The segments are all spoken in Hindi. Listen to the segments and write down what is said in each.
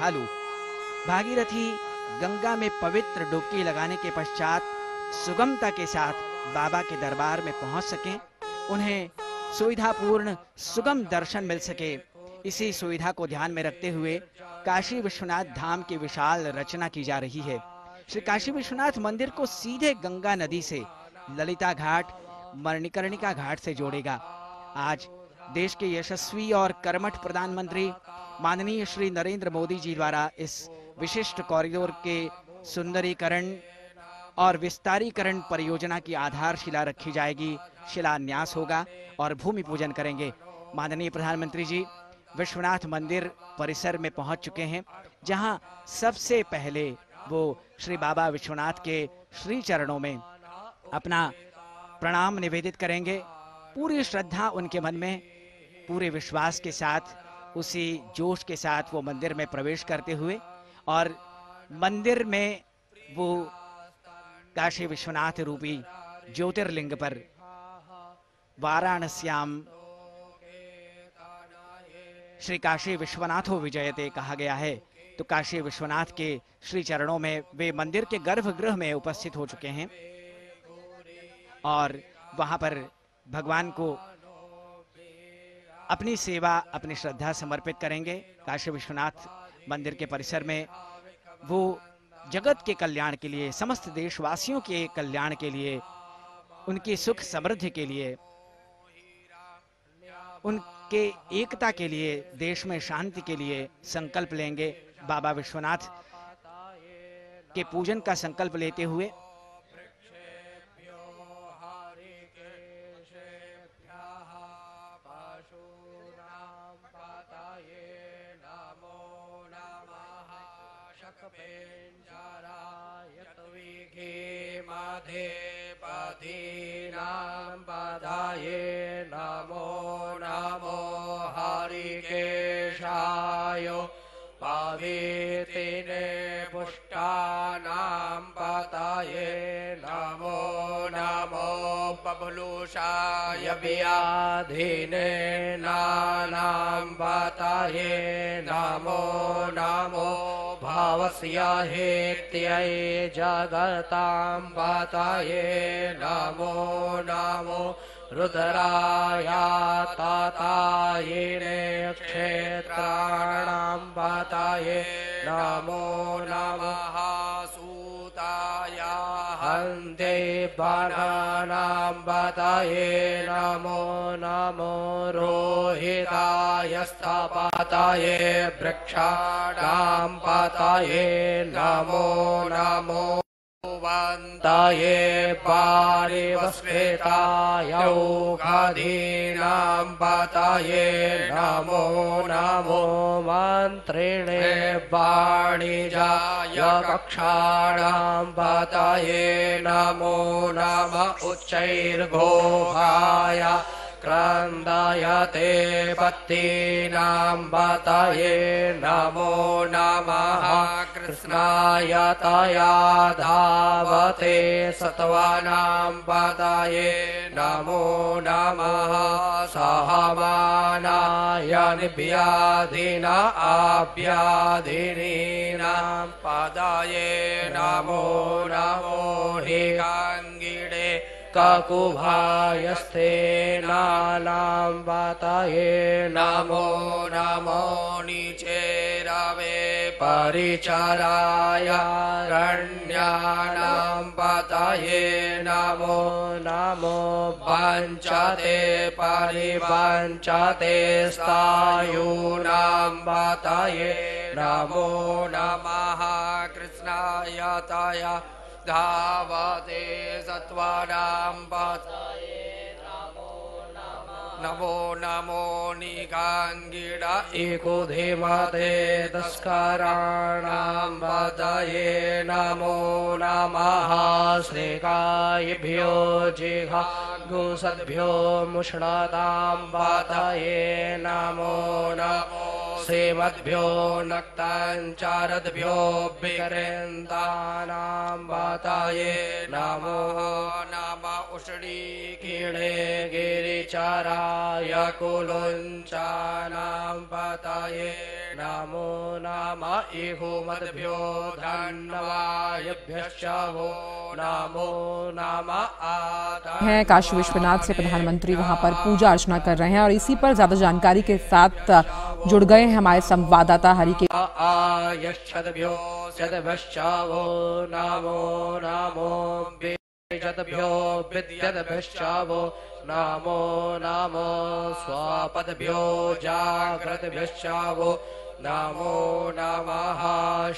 श्रद्धालु भागीरथी गंगा में पवित्र डुबकी लगाने के पश्चात सुगमता के साथ बाबा के दरबार में पहुंच सकें, उन्हें सुविधापूर्ण सुगम दर्शन मिल सके, इसी सुविधा को ध्यान में रखते हुए काशी विश्वनाथ धाम की विशाल रचना की जा रही है। श्री काशी विश्वनाथ मंदिर को सीधे गंगा नदी से ललिता घाट, मणिकर्णिका घाट से जोड़ेगा। आज देश के यशस्वी और कर्मठ प्रधानमंत्री माननीय श्री नरेंद्र मोदी जी द्वारा इस विशिष्ट कॉरिडोर के सुंदरीकरण और विस्तारीकरण परियोजना की आधारशिला रखी जाएगी, शिलान्यास होगा और भूमि पूजन करेंगे। माननीय प्रधानमंत्री जी विश्वनाथ मंदिर परिसर में पहुंच चुके हैं, जहां सबसे पहले वो श्री बाबा विश्वनाथ के श्री चरणों में अपना प्रणाम निवेदित करेंगे। पूरी श्रद्धा उनके मन में, पूरे विश्वास के साथ, उसी जोश के साथ वो मंदिर में प्रवेश करते हुए और मंदिर में वो काशी विश्वनाथ रूपी ज्योतिर्लिंग पर वाराणस्याम श्री काशी विश्वनाथो विजयते कहा गया है। तो काशी विश्वनाथ के श्री चरणों में वे मंदिर के गर्भगृह में उपस्थित हो चुके हैं और वहां पर भगवान को अपनी सेवा, अपनी श्रद्धा समर्पित करेंगे। काशी विश्वनाथ मंदिर के परिसर में वो जगत के कल्याण के लिए, समस्त देशवासियों के कल्याण के लिए, उनकी सुख समृद्धि के लिए, उनके एकता के लिए, देश में शांति के लिए संकल्प लेंगे। बाबा विश्वनाथ के पूजन का संकल्प लेते हुए नमो नमो हरिकेशाय पावित्रे पुष्टानां पतये नमो नमो बबलूषाय व्याधिने नानां पतये नमो नमो भावस्य हेत्यै जगतां पतये नमो नमो रुद्राय तातायिने क्षेत्राणां पतये नमो नमः सूताय हन्ते वनानां पतये नमो नमो रोहिताय स्तपतये वृक्षाणां पतये नमो नमो वन्ताये पारिवस्वेताय औषधीनां पतये नमो नमो मन्त्रिणे वाणिजाय कक्षाणां पतये नमो नमः उच्चैर्घोषाय क्रन्दयते पत्तीनां पतये नमो नमः कृष्णाय तया धावते सत्त्वानां पतये नमो नमः सहमानाय निव्याधिन आव्याधिनीनां पतये नमो नमो हिगाङ्गिणे ककुभायस्ते नानां पतये नमो नमो निचेरवे परिचराय रण्यानां पतये नमो नमो वञ्चते परिवञ्चते स्थायूनां पतये नमो नमः कृष्णाय तया धावते सत्त्वानां पतये नमो नमो निगाङ्गिण एको धीमते तस्कराणां पतये नमो नमः श्रीकायभ्यो जिघागुसद्भ्यो मुष्णतां पतये नमो नमो श्रीमद्भ्यो नक्ताञ्चारद्भ्यो विकरेन्दानां पतये नमो नमः उष्णीकिणे गिरिचराय कुलुञ्चानां पतये नमो नम इहुमद्भ्यो धन्यवायभ्यश्च वो नमो नम आदा हैं काशी विश्वनाथ से प्रधानमंत्री वहां पर पूजा अर्चना कर रहे हैं और इसी पर ज्यादा जानकारी के साथ जुड़ गए हैं हमारे संवाददाता हरिकेश। आयश्चद्भ्यो शतभ्यश्च वो नमो नमो विजद्भ्यो विद्यद्भ्यश्च वो नमो नमो स्वापद्भ्यो जाग्रद्भ्यश्च वो नमो नमः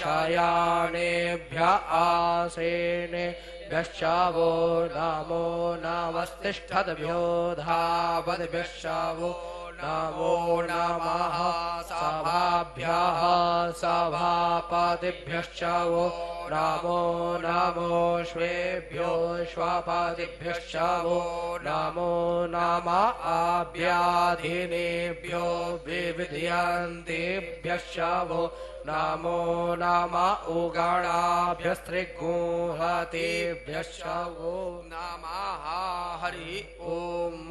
शयानेभ्य आसेनेभ्यश्च वो नमो नमस्तिष्ठद्भ्यो धावद्भ्यश्च वो नमो नमः सभाभ्यः सभापतिभ्यश्च वो नमो नमो श्वेभ्यो श्वापतिभ्यश्च वो नमो नमः आभ्याधिनेभ्यो विविधयन्तेभ्यश्च वो नमो नमः उगणाभ्यस्त्रिगुहतेभ्यश्च वो नमः हरि ओम।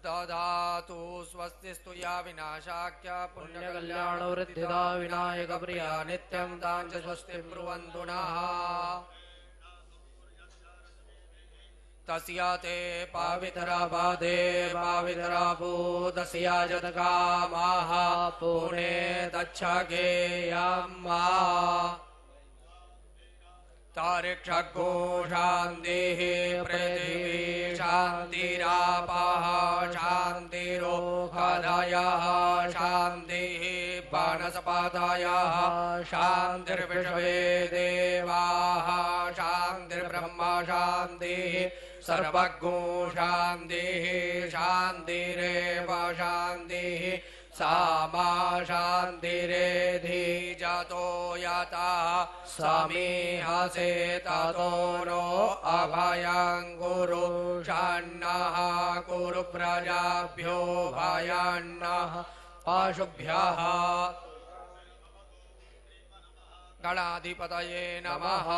ददातु स्वस्तिस्तु या विनाशाख्या पुण्यकल्याण वृद्धिदा विनायक प्रिया नित्यं तां च स्वस्ति ब्रुवन्तु नः। तस्या ते पावितरा बाधे पावितरा भूतस्या जतकामाः पुणे तच्छगेयम्मा तारिक्षगो शान्तिः पृथिवी शान्तिरापः शान्तिरोषधयः शान्तिः वनस्पतयः शान्तिर्विश्वे देवाः शान्तिर्ब्रह्म शान्तिः सर्वज्ञो शान्तिः शान्तिरेव शान्तिः सामा शान्तिरेधि जातो यथा समीहसे ततो नो अभयं कुरु षण्णः कुरु प्रजाभ्यो भयन्नः पशुभ्यः गणाधिपतये नमः।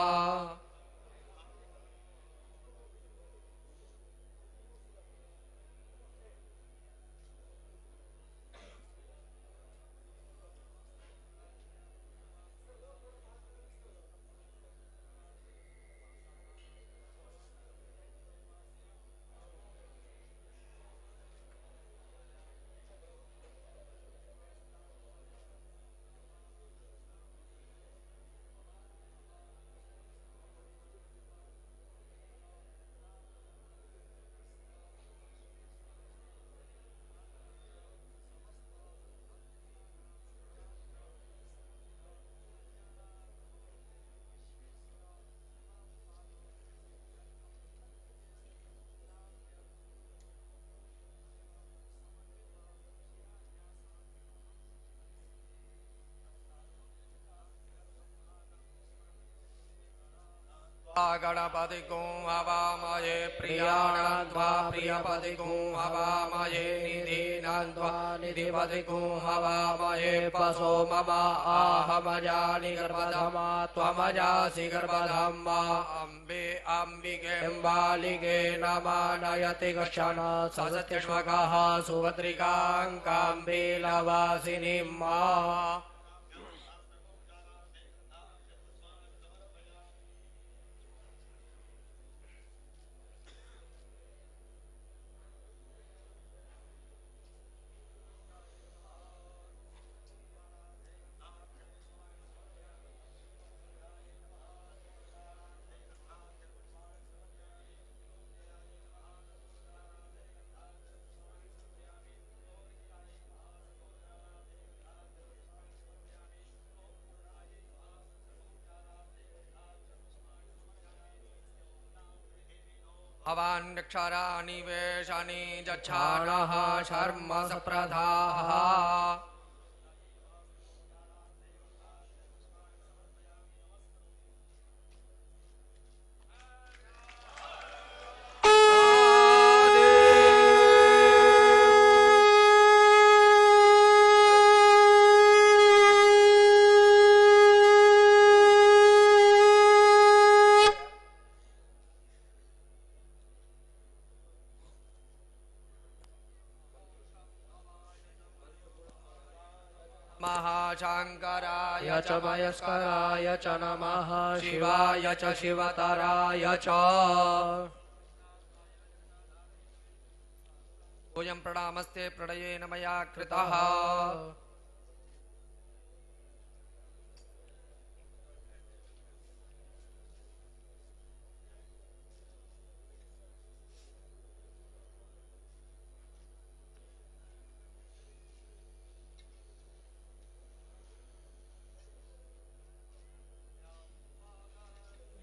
गणपतिको हवामहे प्रियाणान्त्वा प्रियपतिको हवामहे निधीनान्त्वा निधिपतिको हवामहे पशो मम आहमजानि गर्भधमा त्वमजासि गर्भधम्मा अम्बे अम्बिके बालिके नमानयति कश्चन ससत्यश्वकः सुभद्रिकाङ्काम्बे लवासिनीम्मा अवान्क्षराणि वेशानि जच्छानः शर्म सप्रधाः महाशंकराय च मयस्कराय च नमः शिवाय च शिवतराय च भूयं प्रणामस्ते प्रणयेन मया कृतः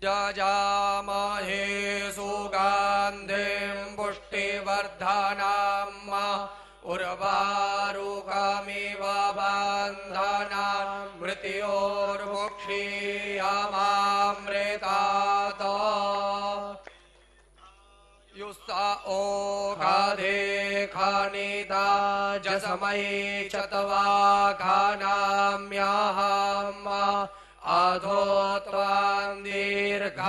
जजामहे सुगन्धिं पुष्टिवर्धनम् उर्वारुकमिव बन्धनान् मृत्योर्मुक्षीयमामृतात् युस्ता ओघाधे खनिता जसमये चतवाघनाम्यहम् अधो त्वां दीर्घायुर्भूत्वा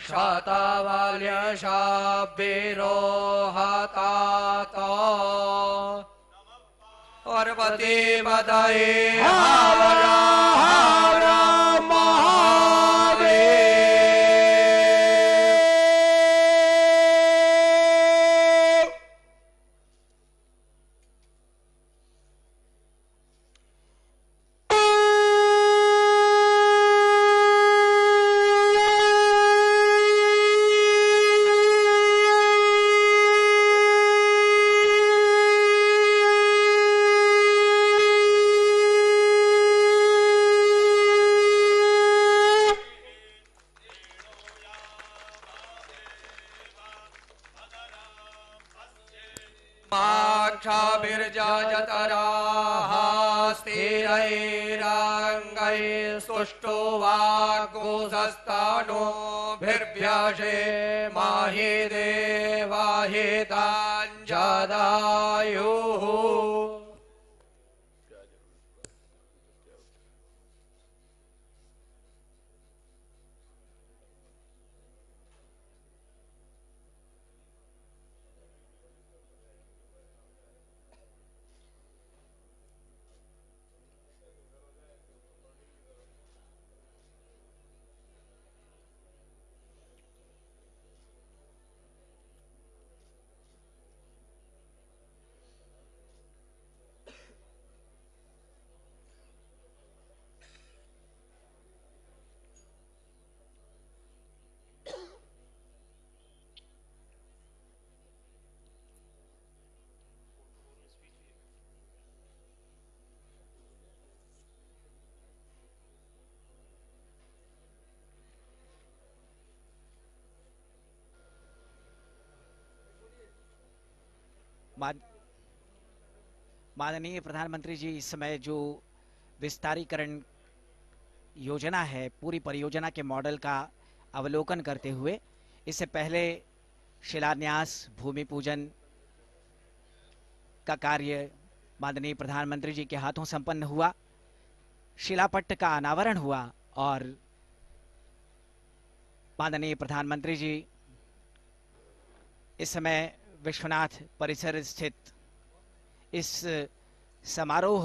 शतवल्यशाभिरोहतात पार्वती पदये हर हर महादेव। जतराः स्थिरैराङ्गैः स्तुष्टो वाग्गोसस्तानोभिर्भ्यसे माहि देवाहिताञ्जदायुः। माननीय प्रधानमंत्री जी इस समय जो विस्तारीकरण योजना है, पूरी परियोजना के मॉडल का अवलोकन करते हुए, इससे पहले शिलान्यास भूमि पूजन का कार्य माननीय प्रधानमंत्री जी के हाथों संपन्न हुआ, शिलापट्ट का अनावरण हुआ और माननीय प्रधानमंत्री जी इस समय विश्वनाथ परिसर स्थित इस समारोह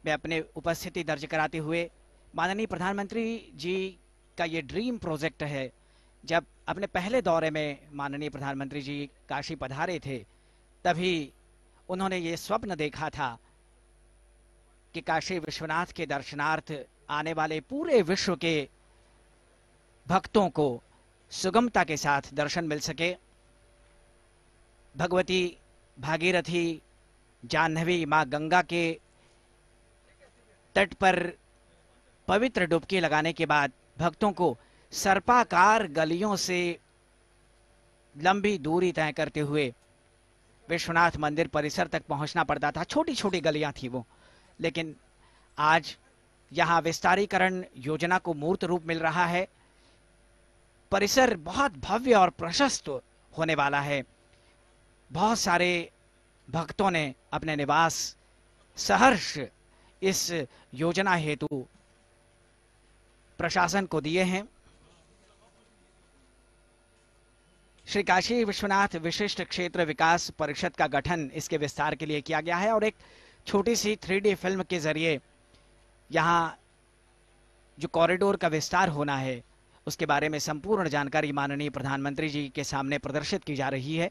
में अपने उपस्थिति दर्ज कराते हुए माननीय प्रधानमंत्री जी का ये ड्रीम प्रोजेक्ट है। जब अपने पहले दौरे में माननीय प्रधानमंत्री जी काशी पधारे थे, तभी उन्होंने ये स्वप्न देखा था कि काशी विश्वनाथ के दर्शनार्थ आने वाले पूरे विश्व के भक्तों को सुगमता के साथ दर्शन मिल सके। भगवती भागीरथी जाह्नवी मां गंगा के तट पर पवित्र डुबकी लगाने के बाद भक्तों को सर्पाकार गलियों से लंबी दूरी तय करते हुए विश्वनाथ मंदिर परिसर तक पहुंचना पड़ता था। छोटी छोटी गलियां थी वो, लेकिन आज यहां विस्तारीकरण योजना को मूर्त रूप मिल रहा है। परिसर बहुत भव्य और प्रशस्त होने वाला है। बहुत सारे भक्तों ने अपने निवास सहर्ष इस योजना हेतु प्रशासन को दिए हैं। श्री काशी विश्वनाथ विशिष्ट क्षेत्र विकास परिषद का गठन इसके विस्तार के लिए किया गया है और एक छोटी सी 3D फिल्म के जरिए यहां जो कॉरिडोर का विस्तार होना है उसके बारे में संपूर्ण जानकारी माननीय प्रधानमंत्री जी के सामने प्रदर्शित की जा रही है।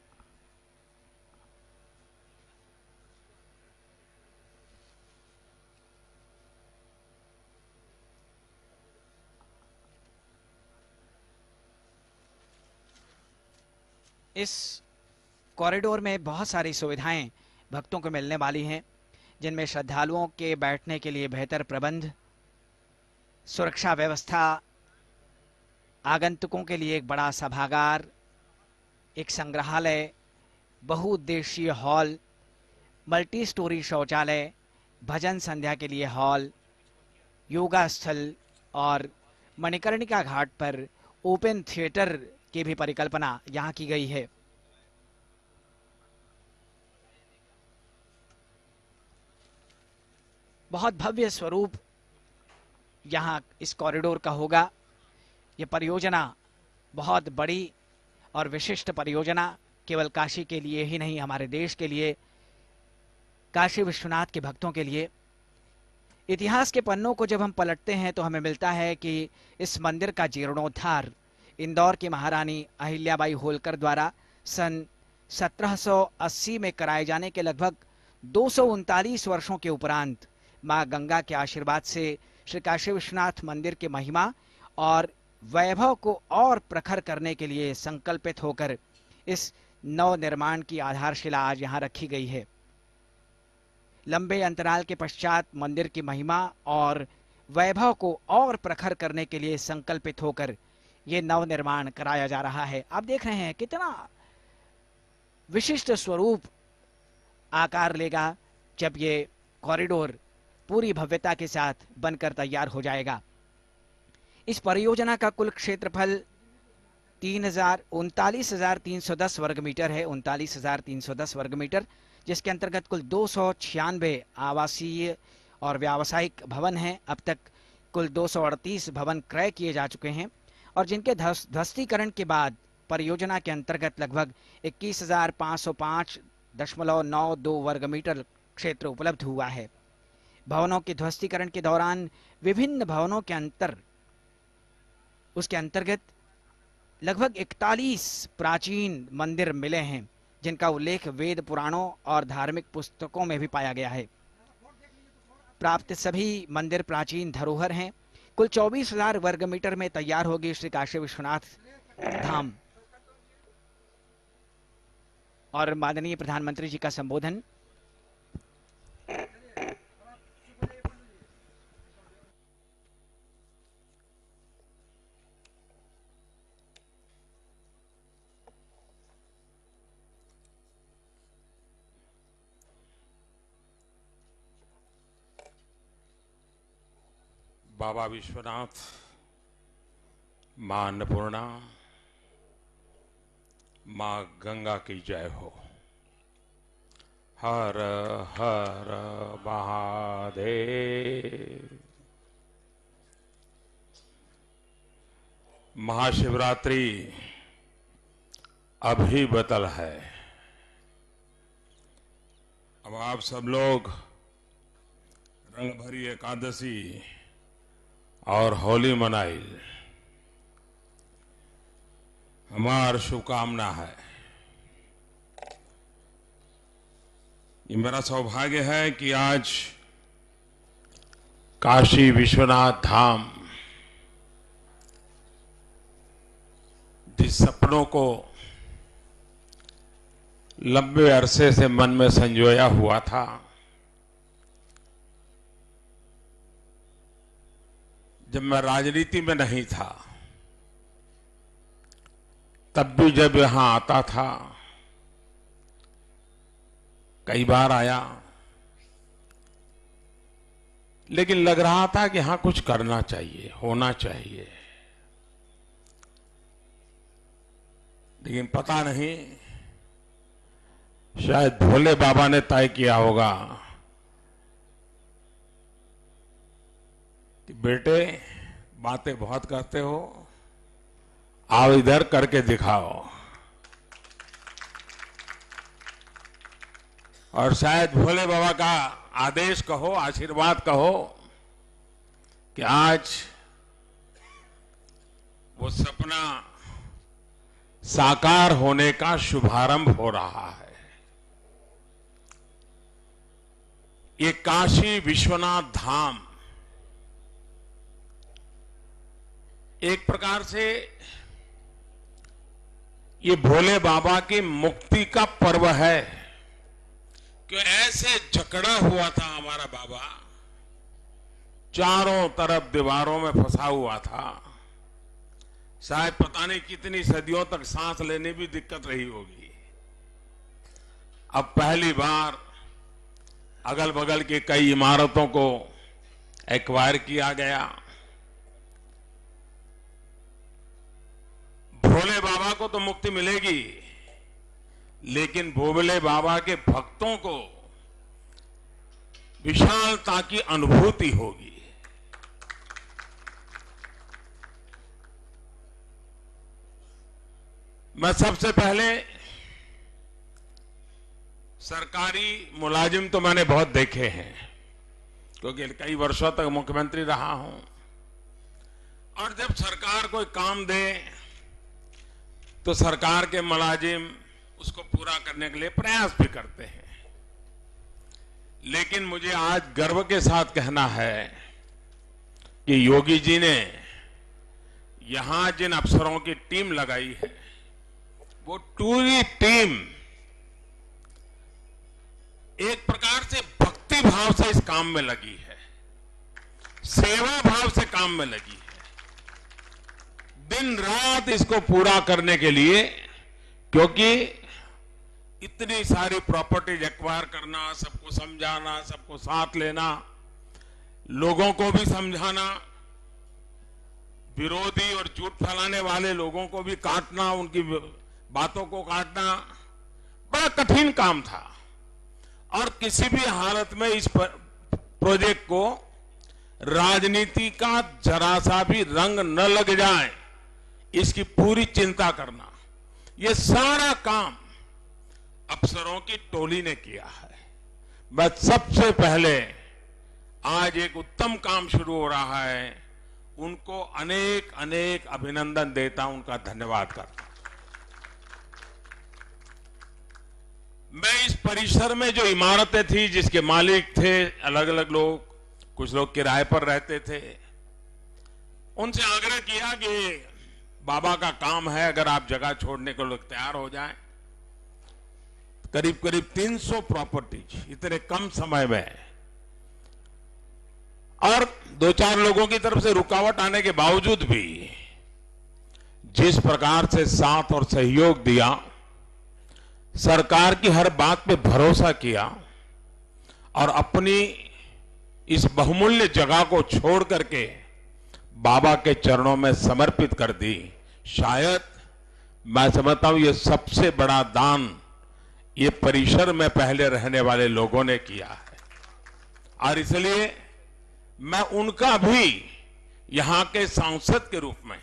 इस कॉरिडोर में बहुत सारी सुविधाएं भक्तों को मिलने वाली हैं, जिनमें श्रद्धालुओं के बैठने के लिए बेहतर प्रबंध, सुरक्षा व्यवस्था, आगंतुकों के लिए एक बड़ा सभागार, एक संग्रहालय, बहुउद्देशीय हॉल, मल्टी स्टोरी शौचालय, भजन संध्या के लिए हॉल, योगा स्थल और मणिकर्णिका घाट पर ओपन थिएटर की भी परिकल्पना यहां की गई है। बहुत भव्य स्वरूप यहां इस कॉरिडोर का होगा। यह परियोजना बहुत बड़ी और विशिष्ट परियोजना केवल काशी के लिए ही नहीं, हमारे देश के लिए, काशी विश्वनाथ के भक्तों के लिए। इतिहास के पन्नों को जब हम पलटते हैं तो हमें मिलता है कि इस मंदिर का जीर्णोद्धार इंदौर की महारानी अहिल्याबाई होलकर द्वारा सन 1780 में कराए जाने के लगभग 239 वर्षों के उपरांत मां गंगा के आशीर्वाद से श्री काशी विश्वनाथ मंदिर के महिमा और वैभव को और प्रखर करने के लिए संकल्पित होकर इस नव निर्माण की आधारशिला आज यहां रखी गई है। लंबे अंतराल के पश्चात मंदिर की महिमा और वैभव को और प्रखर करने के लिए संकल्पित होकर यह नव निर्माण कराया जा रहा है। आप देख रहे हैं कितना विशिष्ट स्वरूप आकार लेगा जब ये कॉरिडोर पूरी भव्यता के साथ बनकर तैयार हो जाएगा। इस परियोजना का कुल क्षेत्रफल 39,310 वर्ग मीटर है, 39,310 वर्ग मीटर, जिसके अंतर्गत कुल 296 आवासीय और व्यावसायिक भवन हैं। अब तक कुल 238 भवन क्रय किए जा चुके हैं और जिनके ध्वस्तीकरण के बाद परियोजना के अंतर्गत लगभग 21,505.92 वर्ग मीटर क्षेत्र उपलब्ध हुआ है। भवनों के ध्वस्तीकरण के दौरान विभिन्न भवनों के उसके अंतर्गत लगभग 41 प्राचीन मंदिर मिले हैं, जिनका उल्लेख वेद पुराणों और धार्मिक पुस्तकों में भी पाया गया है। प्राप्त सभी मंदिर प्राचीन धरोहर हैं। कुल 24,000 वर्ग मीटर में तैयार होगी श्री काशी विश्वनाथ धाम। और माननीय प्रधानमंत्री जी का संबोधन। बाबा विश्वनाथ, मां अन्नपूर्णा, मां गंगा की जय हो। हर हर महादेव। महाशिवरात्रि अभी बतल है। अब आप सब लोग रंग भरी एकादशी और होली मनाई, हमारी शुभकामना है। ये मेरा सौभाग्य है कि आज काशी विश्वनाथ धाम जिस सपनों को लंबे अरसे से मन में संजोया हुआ था, जब मैं राजनीति में नहीं था तब भी जब यहां आता था, कई बार आया, लेकिन लग रहा था कि हाँ कुछ करना चाहिए, होना चाहिए। लेकिन पता नहीं, शायद भोले बाबा ने तय किया होगा कि बेटे बातें बहुत करते हो, आओ इधर करके दिखाओ। और शायद भोले बाबा का आदेश कहो, आशीर्वाद कहो कि आज वो सपना साकार होने का शुभारंभ हो रहा है। ये काशी विश्वनाथ धाम एक प्रकार से ये भोले बाबा की मुक्ति का पर्व है कि ऐसे जकड़ा हुआ था हमारा बाबा, चारों तरफ दीवारों में फंसा हुआ था। शायद पता नहीं कितनी सदियों तक सांस लेने भी दिक्कत रही होगी। अब पहली बार अगल बगल की कई इमारतों को एक्वायर किया गया। भोले बाबा को तो मुक्ति मिलेगी, लेकिन भोले बाबा के भक्तों को विशालता की अनुभूति होगी। मैं सबसे पहले सरकारी मुलाजिम तो मैंने बहुत देखे हैं, क्योंकि कई वर्षों तक मुख्यमंत्री रहा हूं। और जब सरकार कोई काम दे तो सरकार के मुलाजिम उसको पूरा करने के लिए प्रयास भी करते हैं। लेकिन मुझे आज गर्व के साथ कहना है कि योगी जी ने यहां जिन अफसरों की टीम लगाई है, वो पूरी टीम एक प्रकार से भक्ति भाव से इस काम में लगी है, सेवा भाव से काम में लगी है, दिन रात इसको पूरा करने के लिए। क्योंकि इतनी सारी प्रॉपर्टीज एक्वायर करना, सबको समझाना, सबको साथ लेना, लोगों को भी समझाना, विरोधी और झूठ फैलाने वाले लोगों को भी काटना, उनकी बातों को काटना बड़ा कठिन काम था। और किसी भी हालत में इस प्रोजेक्ट को राजनीति का जरा सा भी रंग न लग जाए, इसकी पूरी चिंता करना, ये सारा काम अफसरों की टोली ने किया है। मैं सबसे पहले आज एक उत्तम काम शुरू हो रहा है, उनको अनेक अनेक अभिनंदन देता हूं, उनका धन्यवाद करता हूं। मैं इस परिसर में जो इमारतें थी, जिसके मालिक थे अलग अलग लोग, कुछ लोग किराए पर रहते थे, उनसे आग्रह किया कि बाबा का काम है, अगर आप जगह छोड़ने को लोग तैयार हो जाएं। करीब करीब 300 प्रॉपर्टीज इतने कम समय में, और 2-4 लोगों की तरफ से रुकावट आने के बावजूद भी जिस प्रकार से साथ और सहयोग दिया, सरकार की हर बात पे भरोसा किया और अपनी इस बहुमूल्य जगह को छोड़ करके बाबा के चरणों में समर्पित कर दी, शायद मैं समझता हूं ये सबसे बड़ा दान ये परिसर में पहले रहने वाले लोगों ने किया है। और इसलिए मैं उनका भी यहां के सांसद के रूप में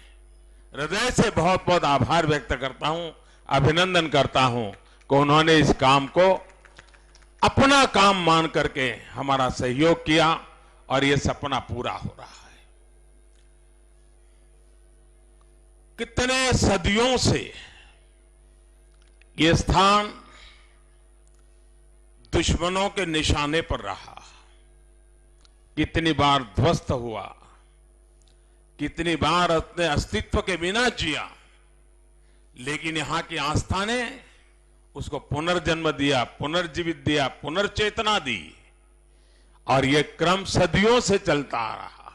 हृदय से बहुत बहुत आभार व्यक्त करता हूं, अभिनंदन करता हूं कि उन्होंने इस काम को अपना काम मान करके हमारा सहयोग किया और ये सपना पूरा हो रहा है। कितने सदियों से ये स्थान दुश्मनों के निशाने पर रहा, कितनी बार ध्वस्त हुआ, कितनी बार अपने अस्तित्व के बिना जिया, लेकिन यहां की आस्था ने उसको पुनर्जन्म दिया, पुनर्जीवित दिया, पुनर्चेतना दी, और यह क्रम सदियों से चलता आ रहा।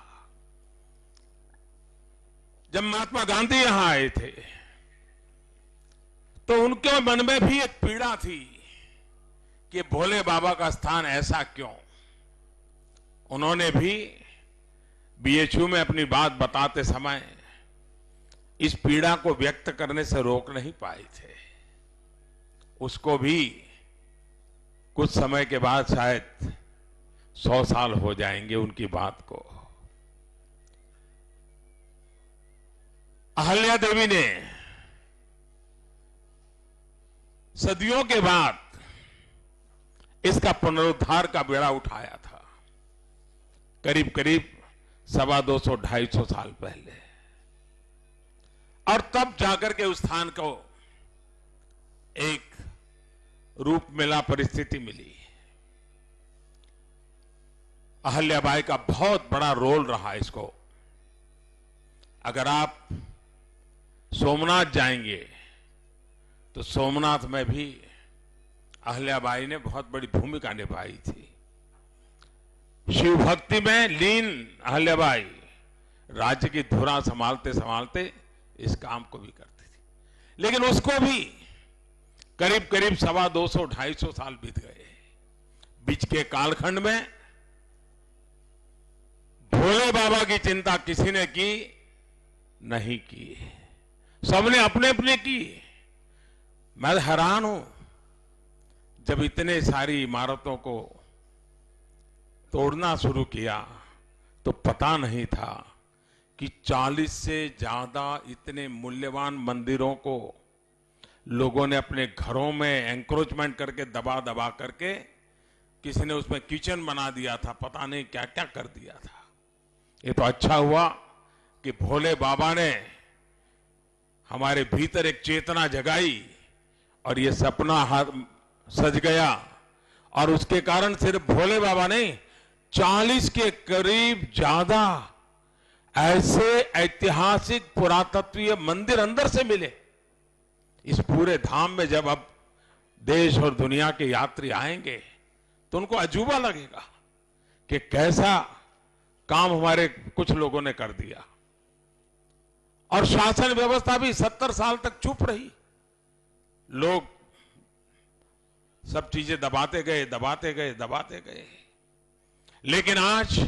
जब महात्मा गांधी यहां आए थे तो उनके मन में भी एक पीड़ा थी कि भोले बाबा का स्थान ऐसा क्यों। उन्होंने भी बीएचयू में अपनी बात बताते समय इस पीड़ा को व्यक्त करने से रोक नहीं पाए थे। उसको भी कुछ समय के बाद शायद 100 साल हो जाएंगे उनकी बात को। अहल्या देवी ने सदियों के बाद इसका पुनरुद्धार का बेड़ा उठाया था, करीब करीब 250-250 साल पहले, और तब जाकर के उस स्थान को एक रूप मिला, परिस्थिति मिली। अहल्याबाई का बहुत बड़ा रोल रहा इसको। अगर आप सोमनाथ जाएंगे तो सोमनाथ में भी अहल्याबाई ने बहुत बड़ी भूमिका निभाई थी। शिव भक्ति में लीन अहल्याबाई राज्य की धुरा संभालते संभालते इस काम को भी करती थी, लेकिन उसको भी करीब करीब 250-250 साल बीत गए। बीच के कालखंड में भोले बाबा की चिंता किसी ने की नहीं की, सबने अपने अपने की। मैं हैरान हूं, जब इतने सारी इमारतों को तोड़ना शुरू किया तो पता नहीं था कि 40 से ज्यादा इतने मूल्यवान मंदिरों को लोगों ने अपने घरों में एंक्रोचमेंट करके दबा दबा करके, किसी ने उसमें किचन बना दिया था, पता नहीं क्या क्या कर दिया था। ये तो अच्छा हुआ कि भोले बाबा ने हमारे भीतर एक चेतना जगाई और ये सपना सज गया, और उसके कारण सिर्फ भोले बाबा नहीं, 40 के करीब ज्यादा ऐसे ऐतिहासिक पुरातत्वीय मंदिर अंदर से मिले। इस पूरे धाम में जब अब देश और दुनिया के यात्री आएंगे तो उनको अजूबा लगेगा कि कैसा काम हमारे कुछ लोगों ने कर दिया। और शासन व्यवस्था भी 70 साल तक चुप रही। लोग सब चीजें दबाते गए, लेकिन आज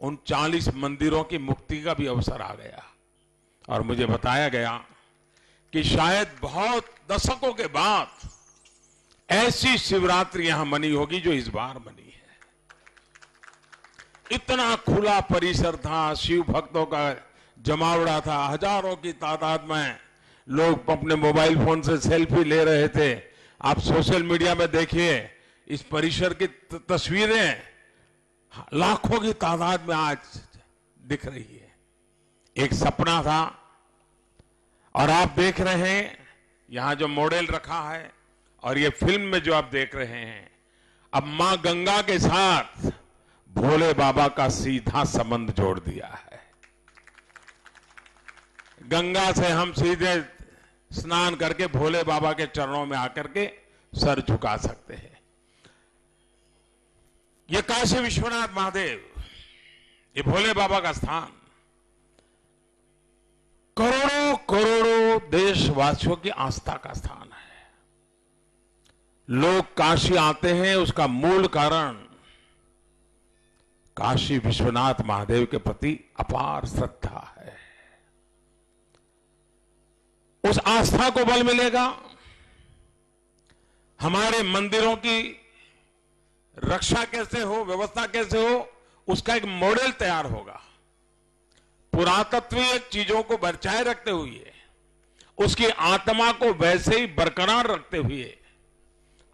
उन 40 मंदिरों की मुक्ति का भी अवसर आ गया और मुझे बताया गया कि शायद बहुत दशकों के बाद ऐसी शिवरात्रि यहां मनी होगी जो इस बार मनी है। इतना खुला परिसर था, शिव भक्तों का जमावड़ा था, हजारों की तादाद में लोग अपने मोबाइल फोन से सेल्फी ले रहे थे। आप सोशल मीडिया में देखिए इस परिसर की तस्वीरें लाखों की तादाद में आज दिख रही है। एक सपना था और आप देख रहे हैं यहां जो मॉडल रखा है और ये फिल्म में जो आप देख रहे हैं, अब मां गंगा के साथ भोले बाबा का सीधा संबंध जोड़ दिया है। गंगा से हम सीधे स्नान करके भोले बाबा के चरणों में आकर के सर झुका सकते हैं। ये काशी विश्वनाथ महादेव, ये भोले बाबा का स्थान करोड़ों करोड़ों देशवासियों की आस्था का स्थान है। लोग काशी आते हैं, उसका मूल कारण काशी विश्वनाथ महादेव के प्रति अपार श्रद्धा है। उस आस्था को बल मिलेगा, हमारे मंदिरों की रक्षा कैसे हो, व्यवस्था कैसे हो, उसका एक मॉडल तैयार होगा। पुरातत्वीय चीजों को बचाए रखते हुए, उसकी आत्मा को वैसे ही बरकरार रखते हुए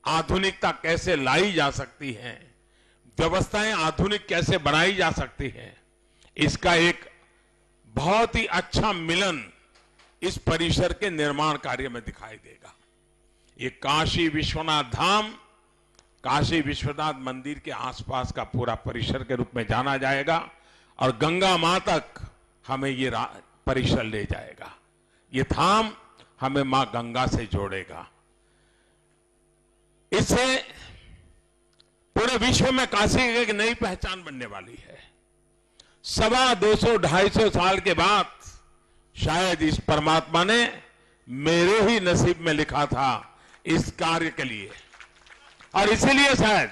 आधुनिकता कैसे लाई जा सकती है, व्यवस्थाएं आधुनिक कैसे बनाई जा सकती है, इसका एक बहुत ही अच्छा मिलन इस परिसर के निर्माण कार्य में दिखाई देगा। ये काशी विश्वनाथ धाम, काशी विश्वनाथ मंदिर के आसपास का पूरा परिसर के रूप में जाना जाएगा और गंगा मां तक हमें ये परिसर ले जाएगा। ये धाम हमें मां गंगा से जोड़ेगा। इससे पूरे विश्व में काशी की एक नई पहचान बनने वाली है। 250-250 साल के बाद शायद इस परमात्मा ने मेरे ही नसीब में लिखा था इस कार्य के लिए, और इसीलिए शायद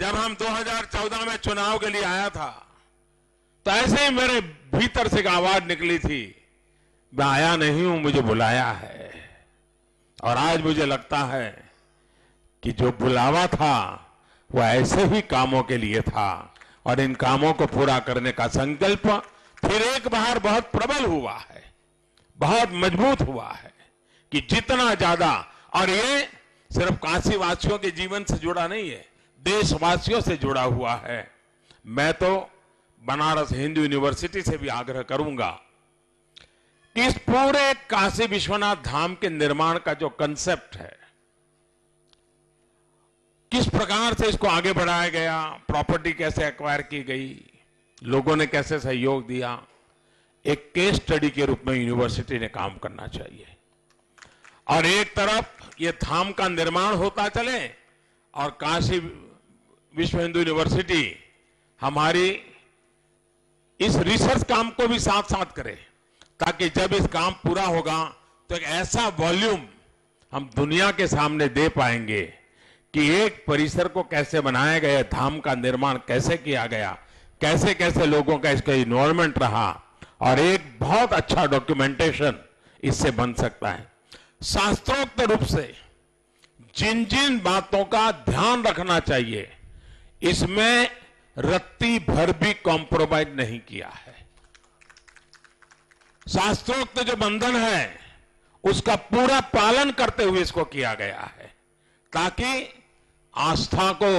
जब हम 2014 में चुनाव के लिए आया था तो ऐसे ही मेरे भीतर से एक आवाज निकली थी, मैं आया नहीं हूं, मुझे बुलाया है। और आज मुझे लगता है कि जो बुलावा था वो ऐसे ही कामों के लिए था और इन कामों को पूरा करने का संकल्प फिर एक बार बहुत प्रबल हुआ है, बहुत मजबूत हुआ है कि जितना ज्यादा, और ये सिर्फ काशी वासियों के जीवन से जुड़ा नहीं है, देशवासियों से जुड़ा हुआ है। मैं तो बनारस हिंदू यूनिवर्सिटी से भी आग्रह करूंगा कि इस पूरे काशी विश्वनाथ धाम के निर्माण का जो कंसेप्ट है, किस प्रकार से इसको आगे बढ़ाया गया, प्रॉपर्टी कैसे एक्वायर की गई, लोगों ने कैसे सहयोग दिया, एक केस स्टडी के रूप में यूनिवर्सिटी ने काम करना चाहिए। और एक तरफ ये धाम का निर्माण होता चले और काशी विश्व हिंदू यूनिवर्सिटी हमारी इस रिसर्च काम को भी साथ साथ करे, ताकि जब इस काम पूरा होगा तो एक ऐसा वॉल्यूम हम दुनिया के सामने दे पाएंगे कि एक परिसर को कैसे बनाया गया, धाम का निर्माण कैसे किया गया, कैसे कैसे लोगों का इसका इन्वॉल्वमेंट रहा, और एक बहुत अच्छा डॉक्यूमेंटेशन इससे बन सकता है। शास्त्रोक्त रूप से जिन जिन बातों का ध्यान रखना चाहिए, इसमें रत्ती भर भी कॉम्प्रोमाइज नहीं किया है। शास्त्रोक्त जो बंधन है उसका पूरा पालन करते हुए इसको किया गया है, ताकि आस्था को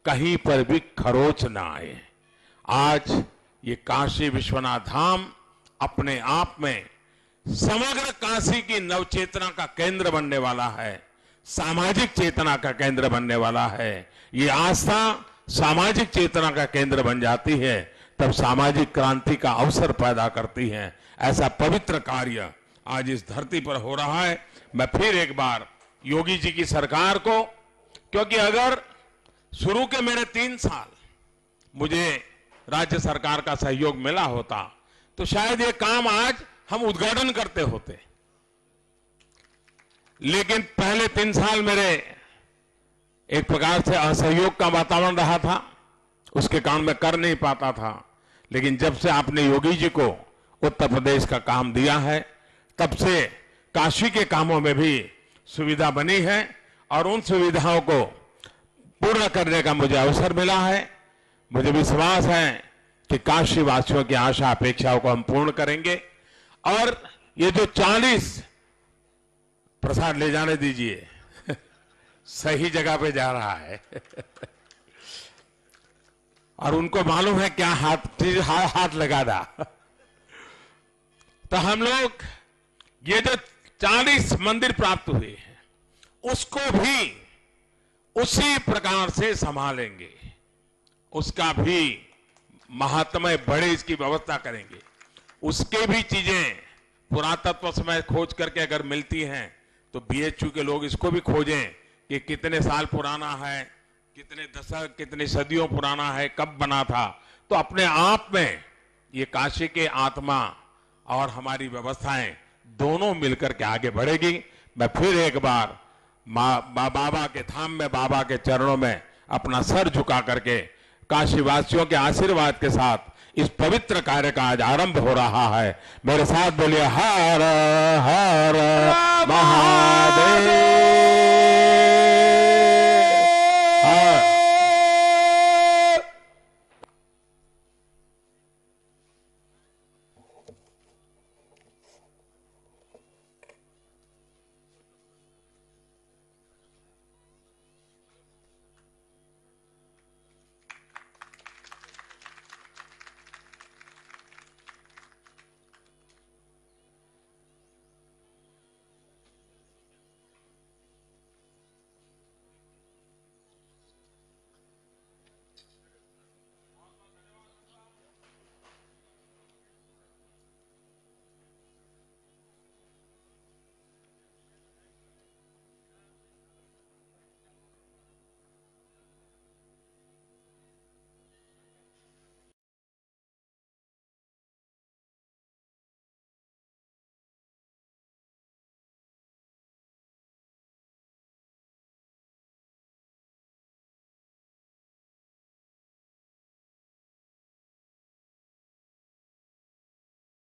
कहीं पर भी खरोच ना आए। आज ये काशी विश्वनाथ धाम अपने आप में समग्र काशी की नवचेतना का केंद्र बनने वाला है, सामाजिक चेतना का केंद्र बनने वाला है। ये आस्था सामाजिक चेतना का केंद्र बन जाती है, तब सामाजिक क्रांति का अवसर पैदा करती है। ऐसा पवित्र कार्य आज इस धरती पर हो रहा है। मैं फिर एक बार योगी जी की सरकार को, क्योंकि अगर शुरू के मेरे 3 साल मुझे राज्य सरकार का सहयोग मिला होता तो शायद ये काम आज हम उद्घाटन करते होते, लेकिन पहले 3 साल मेरे एक प्रकार से असहयोग का वातावरण रहा था, उसके कारण मैं कर नहीं पाता था। लेकिन जब से आपने योगी जी को उत्तर प्रदेश का काम दिया है, तब से काशी के कामों में भी सुविधा बनी है और उन सुविधाओं को पूर्ण करने का मुझे अवसर मिला है। मुझे विश्वास है कि काशी वासियों की आशा अपेक्षाओं को हम पूर्ण करेंगे। और ये जो 40 प्रसाद ले जाने दीजिए, सही जगह पे जा रहा है और उनको मालूम है क्या हाथ लगा था। तो हम लोग ये जो 40 मंदिर प्राप्त हुए हैं, उसको भी उसी प्रकार से संभालेंगे, उसका भी महात्म्य बड़े इसकी व्यवस्था करेंगे। उसके भी चीजें पुरातत्व समय खोज करके अगर मिलती हैं तो बीएचयू के लोग इसको भी खोजें कि कितने साल पुराना है, कितने दशक, कितनी सदियों पुराना है, कब बना था। तो अपने आप में ये काशी के आत्मा और हमारी व्यवस्थाएं दोनों मिलकर के आगे बढ़ेगी। मैं फिर एक बार बाबा के धाम में, बाबा के चरणों में अपना सर झुका करके काशीवासियों के आशीर्वाद के साथ इस पवित्र कार्य का आज आरंभ हो रहा है। मेरे साथ बोलिए हर हर महादेव।